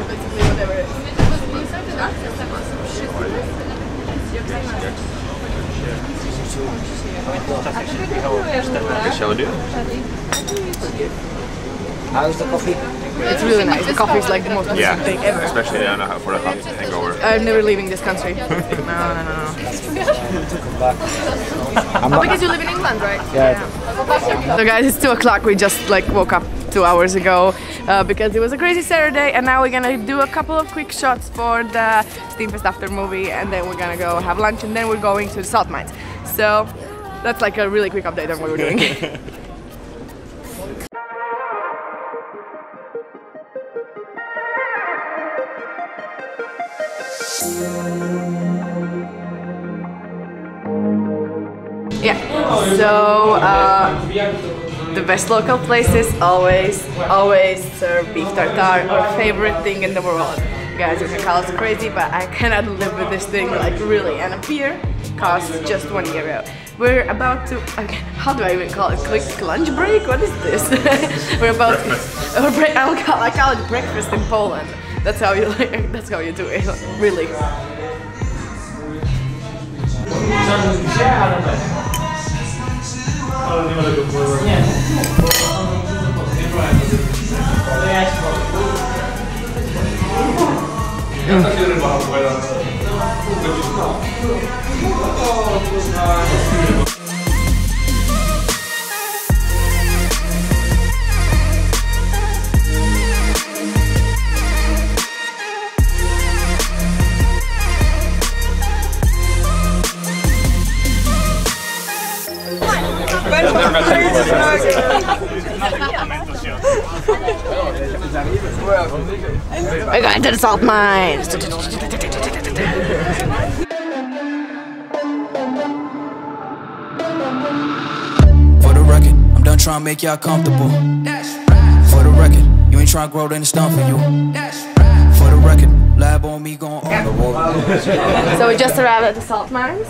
basically whatever it is. Shall we do it? How's the coffee? It's really nice. The coffee is like the most amazing thing ever. Especially for the hangover. I'm never leaving this country. No. Oh, because you live in England, right? Yeah. So guys, it's 2 o'clock. We just like woke up 2 hours ago because it was a crazy Saturday, and now we're gonna do a couple of quick shots for the Steemfest after movie, and then we're gonna go have lunch, and then we're going to the salt mines. So that's like a really quick update on what we're doing. Yeah, so the best local places always serve beef tartare, our favorite thing in the world. Guys, you can call us crazy, but I cannot live with this thing, like really. And a beer costs just €1. We're about to, how do I even call it? Quick lunch break? What is this? We're about to, I call it breakfast in Poland. That's how you like, that's how you do it, really. We're going to the salt mines. For the record, I'm done trying to make y'all comfortable. For the record, you ain't trying to grow, then it's done for you. For the record, lab on me going on the road. So we just arrived at the salt mines.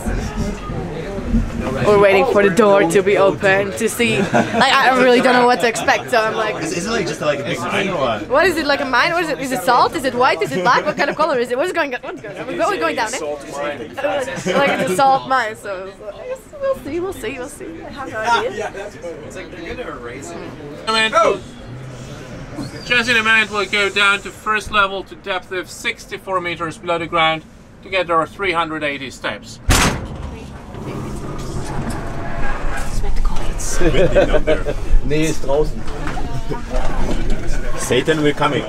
We're waiting for the door to be open to see. Like, I really don't know what to expect, so I'm like. Is it like just like a big mine or what? What is it, like a mine? What is it? Is it salt? Is it white? Is it black? What kind of color is it? What's going on? What's going on? We're going down there. Like it's a salt mine, so we'll see. I have no idea. It's like they're gonna erase it. Just in a minute we'll go down to first level to depth of 64 meters below the ground to get our 380 steps. Nee, ist draußen. Satan will coming.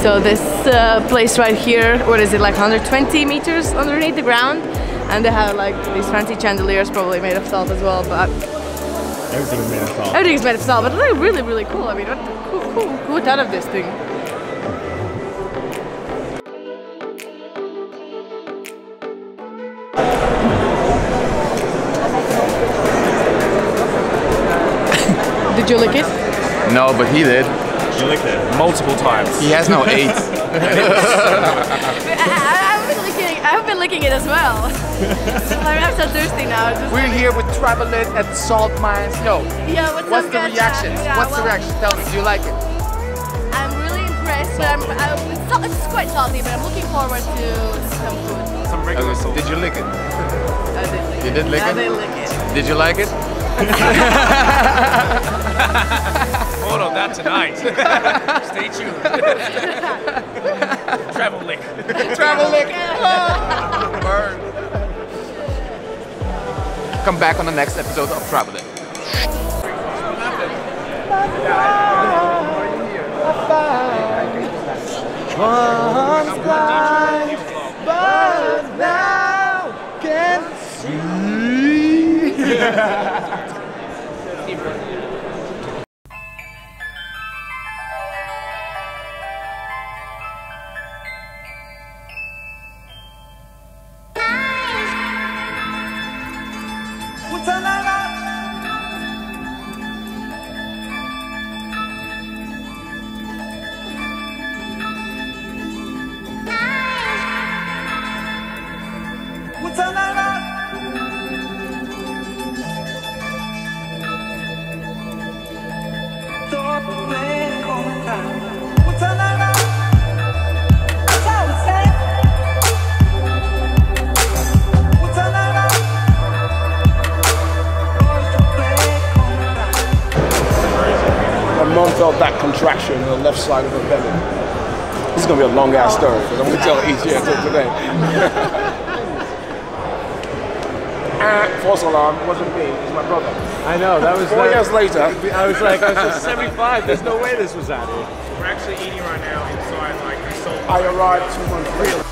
So this place right here, what is it, like 120 meters underneath the ground, and they have like these fancy chandeliers, probably made of salt as well, but Everything is made of salt. everything's made of salt, but they're really, really cool. I mean, who thought of this thing? Did you lick it? No, but he did. You licked it. Multiple times. He has no eight. I've been licking it as well. I'm so thirsty now. We're here with Traveling at Salt Mines. Yo, Yeah, what's the reaction? What's the reaction? Tell me, do you like it? I'm really impressed, but it's quite quite salty, but I'm looking forward to some food. Some regular sauce. Did you lick it? I did lick You did lick I it? did lick it. Did you like it? More on that tonight. Stay tuned. Travel lick. Travel lick. Burn. Come back on the next episode of Travel Lick. Once blind, but now can see. My mom felt that contraction on the left side of her belly. This is going to be a long ass story, but I'm going to tell it each year until today. False alarm, it wasn't me, it was my brother. I know, that was 4 years later. I was like, I was just 75, there's no way this was out here. We're actually eating right now inside like a soul. I arrived 2 months later.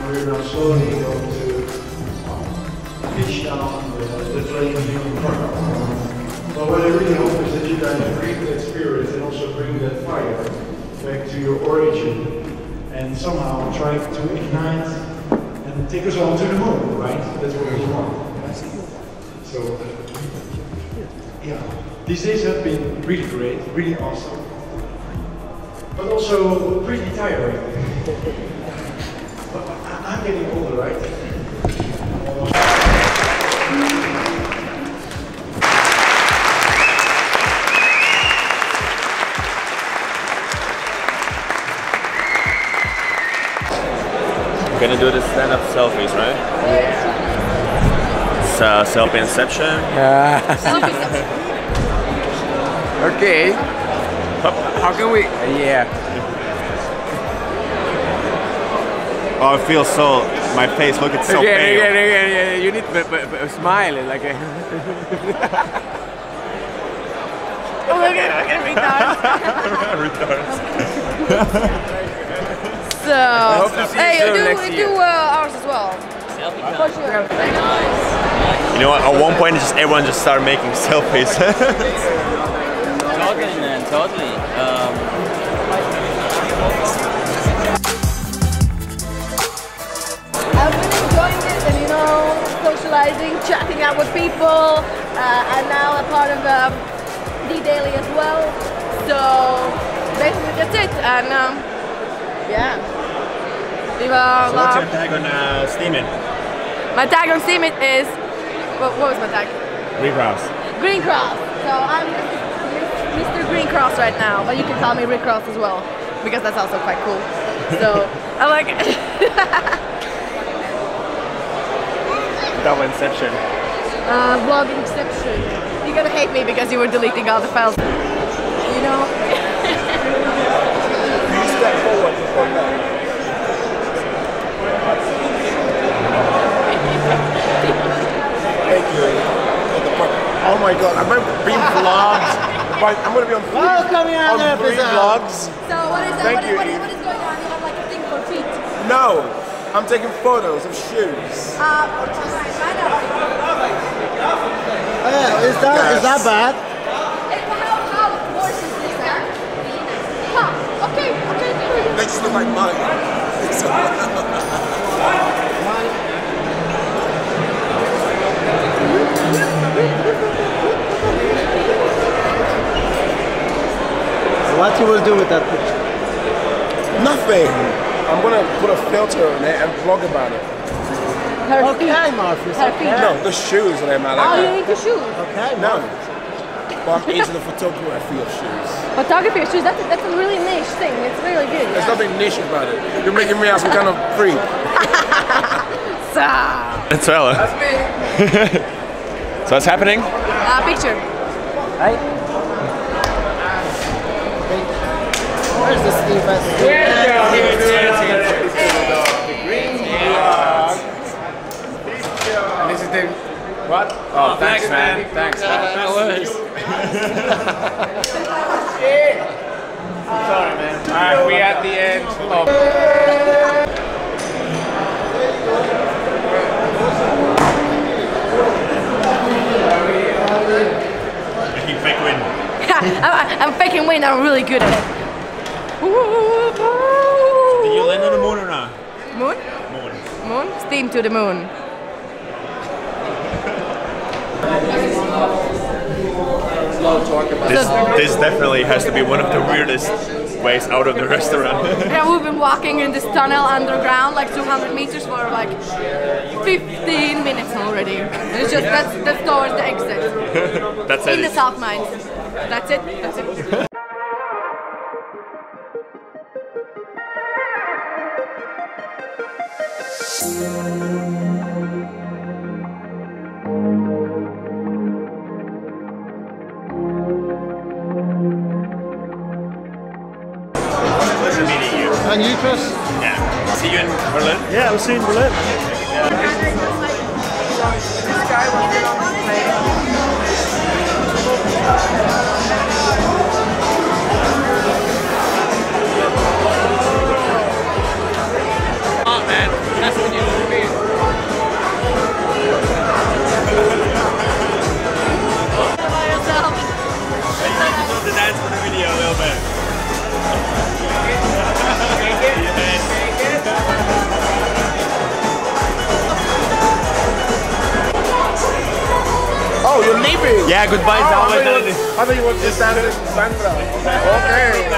We're now slowly going to pitch down the flame here in Krakow. But what I really hope is that you guys bring that spirit and also bring that fire back to your origin and somehow try to ignite and take us all to the moon, right? That's what we want. So, yeah, these days have been really great, really awesome, but also pretty tiring. I'm getting older, right? We're gonna do the stand-up selfies, right? It's self-inception. Okay. How can we? Yeah. Oh, it feels so. My face, look, it's so pale. Again. You need to smile like a. Oh, look at retards. So, hey, we do ours as well. For sure. You know what? At one point, just everyone just started making selfies. Totally, man. Totally. I've been enjoying this and, you know, socializing, chatting out with people, and now a part of Ddaily as well. So basically that's it. And yeah. So what's your tag on Steemin? My tag on Steemin is what was my tag? Green Cross. Green Cross. So I'm Mr. Green Cross right now, but you can call me Rick Cross as well because that's also quite cool. So I like it. Double inception. Vlog inception. You're gonna hate me because you were deleting all the files. You know? You step forward before that. Thank you. Oh my god, I'm being vlogged. I'm gonna be on 3 vlogs. So what is that? Thank you. What is going on? You have like a thing for feet. No, I'm taking photos of shoes. Is that bad? How worse is this? Huh? Okay. just look like mine. What you will do with that picture? Nothing. I'm gonna put a filter on it and vlog about it. Okay, Marcus. Okay. No, the shoes that I like. Oh, you need the shoes. Okay. No. But I'm into the photography of shoes. Photography of shoes, that's a really niche thing. It's really good. There's nothing niche about it. You're making me out some kind of freak. That's well. That's me. So what's happening? Picture. Right? Where's the Steemfest? This is the what? Oh, thanks, man. Thanks, man. No worries. Sorry, man. Alright, we at the end of. Making fake wind. I'm faking wind, I'm really good at it. Did you land on the moon or not? Moon? Moon. Moon? Steam to the moon. This definitely has to be one of the weirdest ways out of the restaurant. Yeah, we've been walking in this tunnel underground, like 200 meters for like 15 minutes already. And it's just, that's towards the exit. That's it. In the South Mines. That's it, that's it. Pleasure meeting you. And you, Chris? Yeah. See you in Berlin? Yeah, we'll see you in Berlin. Oh man, that's what you do to me. By yourself. The dance for the video a little bit. Oh, you're leaving? Yeah, goodbye. I thought you were just dancing Sandra. Okay.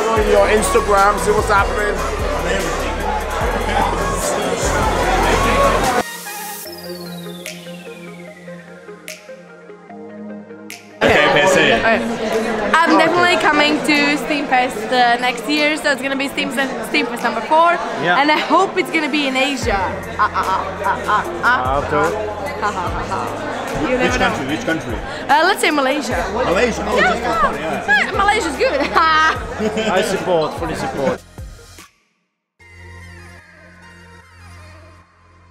Follow your Instagram, see what's happening. I'm definitely coming to Steemfest next year, so it's gonna be Steemfest number 4, and I hope it's gonna be in Asia. You never know. Which country? Let's say Malaysia. Malaysia. Oh, just for fun, yeah. Malaysia's good. I support, fully support.